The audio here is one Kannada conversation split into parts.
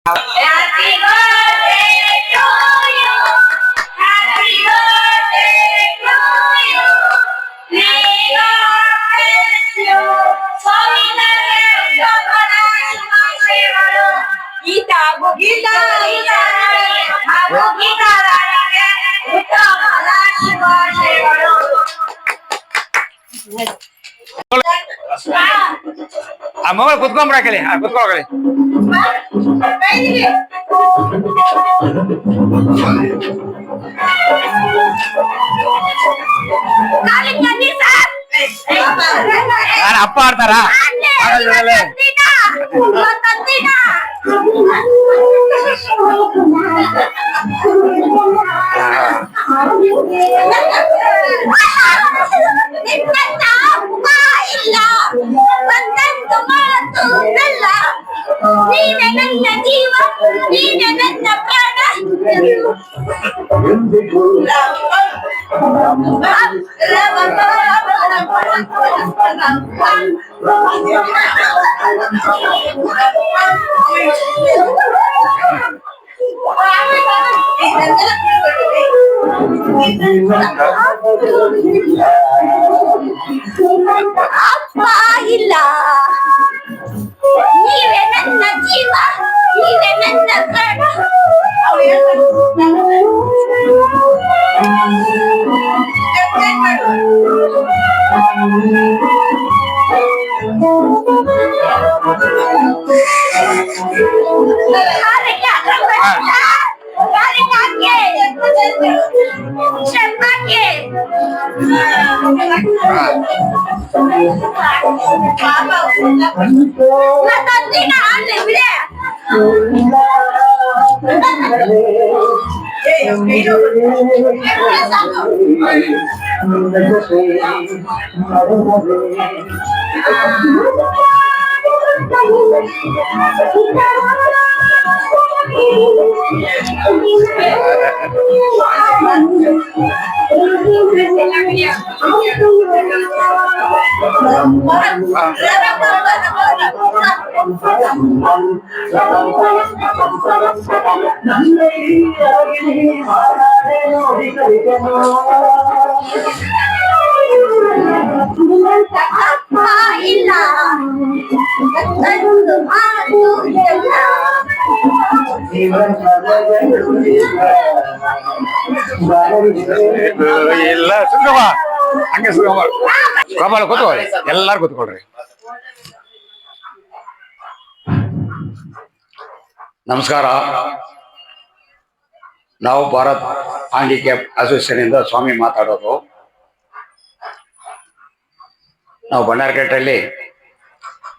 Happy birthday to you. Happy birthday to you. May God bless you. ಸ್ವಾಮಿಗಳೇ ಶುಭಾಶಯಗಳು. ಗೀತಾ ಹಾಗೂ ಗೀತಾರಾಣಿಗೆ ಉತ್ತಮವಾದ ಶುಭಾಶಯಗಳು. ಆ ಮಗಳು ಕುತ್ಕೊಂಡ್ಬಿಡಕಲಿ ಕುತ್ಕೊಳಕಲಿ. ನಾನು ಅಪ್ಪ ಆಡ್ತಾರ ನೀನೆ ನನ್ನ ಜೀವ, ನೀನೆ ನನ್ನ ಪ್ರಾಣ. ಅಪ್ಪ ಇಲ್ಲ, ನೀವೇ ನನ್ನ ಜೀವ, ನೀವೇ ನನ್ನ ಪ್ರಾಣ. ಅಪ್ಪ ಇಲ್ಲ, ಒಂದು ಮಾತು ಇಲ್ಲ. ಇಲ್ಲ ಸುಗಮ ಹಂಗೆ ಸುಗಮ ಕಮಲ ಕೂತ್ಕೊಳ್ಳಿ, ಎಲ್ಲಾರು ಕೂತ್ಕೊಳ್ರಿ. ನಮಸ್ಕಾರ. ನಾವು ಭಾರತ್ ಹ್ಯಾಂಡಿಕ್ಯಾಪ್ ಅಸೋಸಿಯೇಷನ್ ಇಂದ ಸ್ವಾಮಿ ಮಾತಾಡೋದು. ನಾವು ಬಣ್ಣಾರ್ಕಟ್ಟಲ್ಲಿ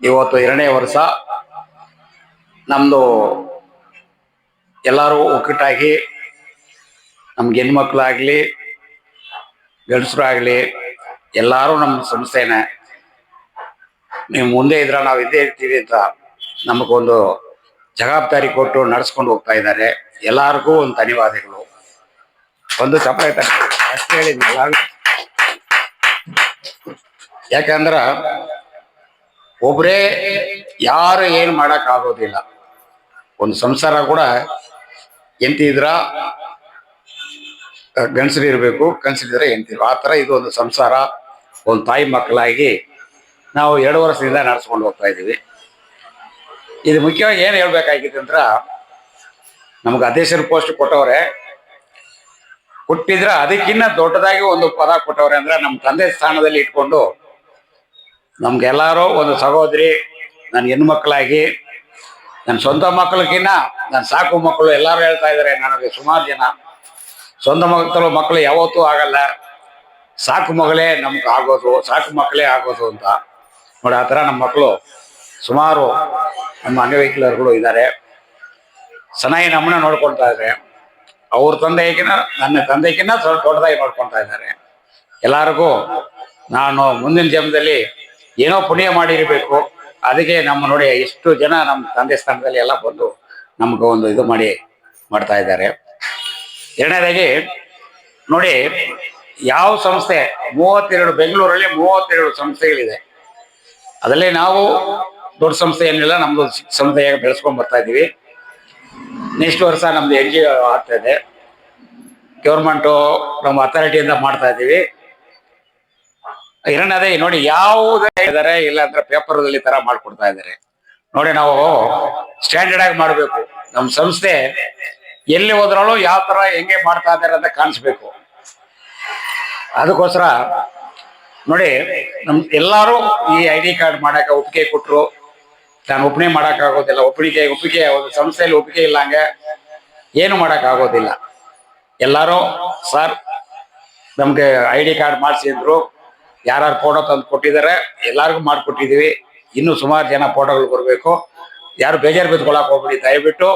ಇವತ್ತು 2ನೇ ವರ್ಷ ನಮ್ದು ಎಲ್ಲರೂ ಒಕ್ಕಟ್ಟಾಗಿ ನಮ್ಗೆ ಹೆಣ್ಮಕ್ಳಾಗ್ಲಿ ಗಂಡಸರು ಆಗ್ಲಿ ಎಲ್ಲಾರು ನಮ್ಮ ಸಂಸ್ಥೆನ ನೀವು ಮುಂದೆ ಇದ್ರ ನಾವು ಇದ್ದೇ ಇರ್ತೀವಿ ಅಂತ ನಮಗೊಂದು ಜವಾಬ್ದಾರಿ ಕೊಟ್ಟು ನಡೆಸ್ಕೊಂಡು ಹೋಗ್ತಾ ಇದ್ದಾರೆ. ಎಲ್ಲಾರ್ಗೂ ಒಂದು ಧನ್ಯವಾದಗಳು. ಒಂದು ಚಪ್ಪಾಳೆ ಅಷ್ಟು ಹೇಳಿದ್ನಲ್ಲ. ಯಾಕಂದ್ರ ಒಬ್ರೇ ಯಾರು ಏನು ಮಾಡಕ್ ಆಗೋದಿಲ್ಲ. ಒಂದು ಸಂಸಾರ ಕೂಡ ಎಂತಿದ್ರ ಗಂಡಸರು ಇರಬೇಕು, ಗಂಡಸರಿದ್ರೆ ಎಂತಿದ್ರು. ಆ ಥರ ಇದು ಒಂದು ಸಂಸಾರ, ಒಂದು ತಾಯಿ ಮಕ್ಕಳಾಗಿ ನಾವು 2 ವರ್ಷದಿಂದ ನಡೆಸ್ಕೊಂಡು ಹೋಗ್ತಾ ಇದ್ದೀವಿ. ಇದು ಮುಖ್ಯವಾಗಿ ಏನು ಹೇಳ್ಬೇಕಾಗಿತ್ತು ಅಂದ್ರ, ನಮ್ಗೆ ಅಧ್ಯಕ್ಷರ ಪೋಸ್ಟ್ ಕೊಟ್ಟವ್ರೆ, ಕೊಟ್ಟಿದ್ರ ಅದಕ್ಕಿನ್ನ ದೊಡ್ಡದಾಗಿ ಒಂದು ಪದ ಕೊಟ್ಟವ್ರೆ. ಅಂದ್ರೆ ನಮ್ಮ ತಂದೆ ಸ್ಥಾನದಲ್ಲಿ ಇಟ್ಕೊಂಡು ನಮ್ಗೆಲ್ಲಾರು ಒಂದು ಸಹೋದರಿ, ನನ್ನ ಹೆಣ್ಣು ಮಕ್ಕಳಾಗಿ, ನನ್ನ ಸ್ವಂತ ಮಕ್ಕಳಕ್ಕಿನ್ನ ನನ್ನ ಸಾಕು ಮಕ್ಕಳು ಎಲ್ಲರೂ ಹೇಳ್ತಾ ಇದ್ದಾರೆ ನನಗೆ. ಸುಮಾರು ಜನ ಸ್ವಂತ ಮಕ್ಕಳು ಯಾವತ್ತೂ ಆಗಲ್ಲ, ಸಾಕು ಮಗಳೇ ನಮ್ಗೆ ಆಗೋದು, ಸಾಕು ಮಕ್ಕಳೇ ಆಗೋದು ಅಂತ ನೋಡಿ. ಆ ಥರ ನಮ್ಮ ಮಕ್ಕಳು ಸುಮಾರು ನಮ್ಮ ಅಂಗವಿಕಲರುಗಳು ಇದ್ದಾರೆ. ಚೆನ್ನಾಗಿ ನಮ್ಮನ್ನ ನೋಡ್ಕೊಳ್ತಾ ಇದ್ದಾರೆ. ಅವ್ರ ತಂದೆಗಿನ್ನ ನನ್ನ ತಂದೆಗಿನ್ನ ಸ್ವಲ್ಪ ದೊಡ್ಡದಾಗಿ ನೋಡ್ಕೊಳ್ತಾ ಇದ್ದಾರೆ. ಎಲ್ಲರಿಗೂ ನಾನು ಮುಂದಿನ ಜನ್ಮದಲ್ಲಿ ಏನೋ ಪುಣ್ಯ ಮಾಡಿರಬೇಕು. ಅದಕ್ಕೆ ನಮ್ಮ ನೋಡಿ ಎಷ್ಟು ಜನ ನಮ್ಮ ತಂದೆ ಸ್ಥಾನದಲ್ಲಿ ಎಲ್ಲ ಬಂದು ನಮ್ಗೆ ಒಂದು ಇದು ಮಾಡ್ತಾ ಇದ್ದಾರೆ. ಎರಡನೇದಾಗಿ ನೋಡಿ, ಯಾವ ಸಂಸ್ಥೆ 32 ಬೆಂಗಳೂರಲ್ಲಿ 32 ಸಂಸ್ಥೆಗಳಿದೆ. ಅದರಲ್ಲಿ ನಾವು ದೊಡ್ಡ ಸಂಸ್ಥೆ ಏನಿಲ್ಲ, ನಮ್ದು ಸಂಸ್ಥೆಯಾಗಿ ಬೆಳೆಸ್ಕೊಂಡ್ ಬರ್ತಾ ಇದ್ದೀವಿ. ನೆಕ್ಸ್ಟ್ ವರ್ಷ ನಮ್ದು NGO ಆಗ್ತಾ ಇದೆ. ಗೌರ್ಮೆಂಟು ನಮ್ಮ ಅಥಾರಿಟಿಯಿಂದ ಮಾಡ್ತಾ ಇದ್ದೀವಿ. ಎರಡನೇದೇ ನೋಡಿ, ಯಾವುದೇ ಇದ್ದಾರೆ ಇಲ್ಲ ಅಂದ್ರೆ ಪೇಪರ್ದಲ್ಲಿ ತರ ಮಾಡ್ಕೊಡ್ತಾ ಇದ್ದಾರೆ ನೋಡಿ. ನಾವು ಸ್ಟ್ಯಾಂಡರ್ಡ್ ಆಗಿ ಮಾಡಬೇಕು. ನಮ್ಮ ಸಂಸ್ಥೆ ಎಲ್ಲಿ ಹೋದ್ರೂ ಯಾವ ತರ ಹೆಂಗೆ ಮಾಡ್ತಾ ಇದ್ದಾರೆ ಅಂತ ಕಾಣಿಸ್ಬೇಕು. ಅದಕ್ಕೋಸ್ಕರ ನೋಡಿ, ಎಲ್ಲಾರು ಈ ID ಕಾರ್ಡ್ ಮಾಡಕ್ಕೆ ಒಪ್ಪಿಗೆ ಕೊಟ್ರು. ನಾನು ಒಪ್ಪಣೆ ಮಾಡಕ್ ಆಗೋದಿಲ್ಲ. ಒಪ್ಪಿಗೆ ಒಂದು ಸಂಸ್ಥೆಯಲ್ಲಿ ಒಪ್ಪಿಗೆ ಇಲ್ಲ ಹಂಗೆ ಏನು ಮಾಡಕ್ ಆಗೋದಿಲ್ಲ. ಎಲ್ಲಾರು ಸರ್ ನಮ್ಗೆ ID ಕಾರ್ಡ್ ಮಾಡಿಸಿ ಅಂದ್ರು. ಯಾರು ಫೋಟೋ ತಂದು ಕೊಟ್ಟಿದ್ದಾರೆ, ಎಲ್ಲಾರ್ಗು ಮಾಡ್ಕೊಟ್ಟಿದೀವಿ. ಇನ್ನು ಸುಮಾರು ಜನ ಫೋಟೋಗಳು ಬರಬೇಕು. ಯಾರು ಬೇಜಾರು ಬಿದ್ಕೊಳಕ್ ಹೋಗ್ಬಿಡಿ. ದಯವಿಟ್ಟು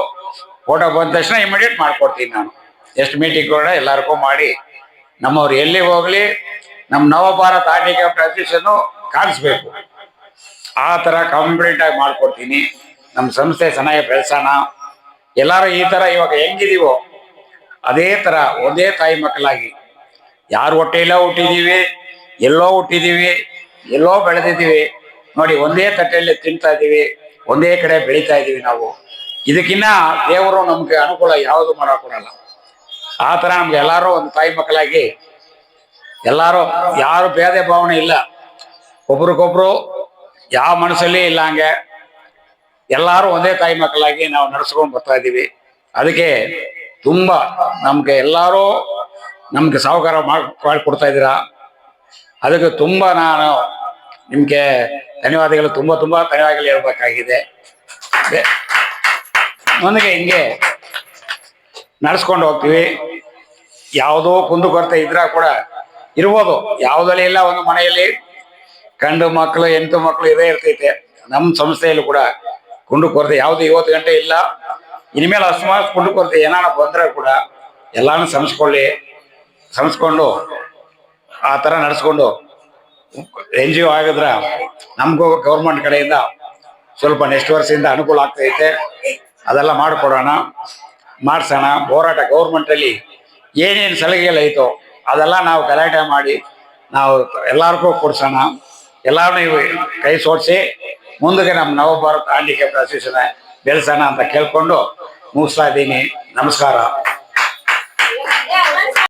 ಫೋಟೋ ಬಂದ ತಕ್ಷಣ ಇಮಿಡಿಯೇಟ್ ಮಾಡ್ಕೊಡ್ತೀನಿ ನಾನು. ಎಷ್ಟು ಮೀಟಿಂಗ್ ಕೂಡ ಎಲ್ಲರಿಗೂ ಮಾಡಿ ನಮ್ಮವ್ರು ಎಲ್ಲಿ ಹೋಗ್ಲಿ ನಮ್ಮ ನವಭಾರತ್ ಹ್ಯಾಂಡಿಕ್ಯಾಪ್ಟ್ ಅಸೋಸಿಯೇಷನ್ ಕಾಣಿಸ್ಬೇಕು. ಆ ತರ ಕಂಪ್ಲೀಟ್ ಆಗಿ ಮಾಡ್ಕೊಡ್ತೀನಿ. ನಮ್ಮ ಸಂಸ್ಥೆ ಚೆನ್ನಾಗಿ ಬೆಳೆಸೋಣ. ಎಲ್ಲಾರು ಈ ತರ ಇವಾಗ ಹೆಂಗಿದೀವೋ ಅದೇ ತರ ಒಂದೇ ತಾಯಿ ಮಕ್ಕಳಾಗಿ, ಯಾರು ಹೊಟ್ಟೆಲ್ಲ ಹುಟ್ಟಿದೀವಿ, ಎಲ್ಲೋ ಹುಟ್ಟಿದೀವಿ, ಎಲ್ಲೋ ಬೆಳೆದಿದ್ದೀವಿ ನೋಡಿ. ಒಂದೇ ತಟ್ಟೆಯಲ್ಲಿ ತಿಂತಾ ಇದೀವಿ, ಒಂದೇ ಕಡೆ ಬೆಳೀತಾ ಇದೀವಿ ನಾವು. ಇದಕ್ಕಿನ್ನ ದೇವರು ನಮ್ಗೆ ಅನುಕೂಲ ಯಾವುದು ಮಾಡಕೊಡಲ್ಲ. ಆ ತರ ನಮ್ಗೆ ಎಲ್ಲಾರು ಒಂದು ತಾಯಿ ಮಕ್ಕಳಾಗಿ, ಎಲ್ಲಾರು ಯಾರು ಭೇದ ಭಾವನೆ ಇಲ್ಲ, ಒಬ್ರಿಗೊಬ್ರು ಯಾವ ಮನಸ್ಸಲ್ಲಿ ಇಲ್ಲ ಹಂಗೆ ಎಲ್ಲಾರು ಒಂದೇ ತಾಯಿ ಮಕ್ಕಳಾಗಿ ನಾವು ನಡೆಸ್ಕೊಂಡು ಬರ್ತಾ ಇದ್ದೀವಿ. ಅದಕ್ಕೆ ತುಂಬಾ ನಮ್ಗೆ ಎಲ್ಲಾರು ನಮ್ಗೆ ಸಹಕಾರ ಮಾಡಿಕೊಡ್ತಾ ಇದ್ದೀರಾ. ಅದಕ್ಕೆ ತುಂಬಾ ನಾನು ನಿಮ್ಗೆ ಧನ್ಯವಾದಗಳು, ತುಂಬಾ ಧನ್ಯವಾದಗಳು ಹೇಳ್ಬೇಕಾಗಿದೆ. ನನಗೆ ಹಿಂಗೆ ನಡೆಸ್ಕೊಂಡು ಹೋಗ್ತೀವಿ. ಯಾವುದೋ ಕುಂದುಕೊರತೆ ಇದ್ರ ಕೂಡ ಇರ್ಬೋದು. ಯಾವುದಲ್ಲಿ ಇಲ್ಲ ಒಂದು ಮನೆಯಲ್ಲಿ ಗಂಡು ಮಕ್ಕಳು ಹೆಣ್ಣು ಮಕ್ಕಳು ಇದೇ ಇರ್ತೈತೆ. ನಮ್ಮ ಸಂಸ್ಥೆಯಲ್ಲೂ ಕೂಡ ಕುಂದುಕೊರತೆ ಯಾವುದು 50 ಗಂಟೆ ಇಲ್ಲ. ಇನ್ಮೇಲೆ ಅಕಸ್ಮಾತ್ ಕುಂದುಕೊರತೆ ಏನಾನ ಬಂದ್ರೆ ಕೂಡ ಎಲ್ಲಾನು ಸಮಸ್ಕೊಂಡು ಆ ತರ ನಡೆಸ್ಕೊಂಡು NGO ಆಗಿದ್ರ ನಮಗೂ ಗೌರ್ಮೆಂಟ್ ಕಡೆಯಿಂದ ಸ್ವಲ್ಪ ನೆಕ್ಸ್ಟ್ ವರ್ಷದಿಂದ ಅನುಕೂಲ ಆಗ್ತೈತೆ. ಅದೆಲ್ಲ ಮಾಡ್ಸೋಣ. ಹೋರಾಟ ಗೌರ್ಮೆಂಟ್ ಅಲ್ಲಿ ಏನೇನು ಸಲಹೆಗಳೈತೋ ಅದೆಲ್ಲ ನಾವು ಗಲಾಟೆ ಮಾಡಿ ನಾವು ಎಲ್ಲರಿಗೂ ಕೊಡ್ಸೋಣ. ಎಲ್ಲಾರು ನೀವು ಕೈ ಸೋಡಿಸಿ ಮುಂದಕ್ಕೆ ನಮ್ಮ ನವಭಾರತ್ ಹ್ಯಾಂಡಿಕ್ಯಾಪ್ಟ್ ಅಸೋಸಿಯೇಷನ್ ಬೆಳೆಸೋಣ ಅಂತ ಕೇಳ್ಕೊಂಡು ಮುಗಿಸ್ತಾ ಇದ್ದೀನಿ. ನಮಸ್ಕಾರ.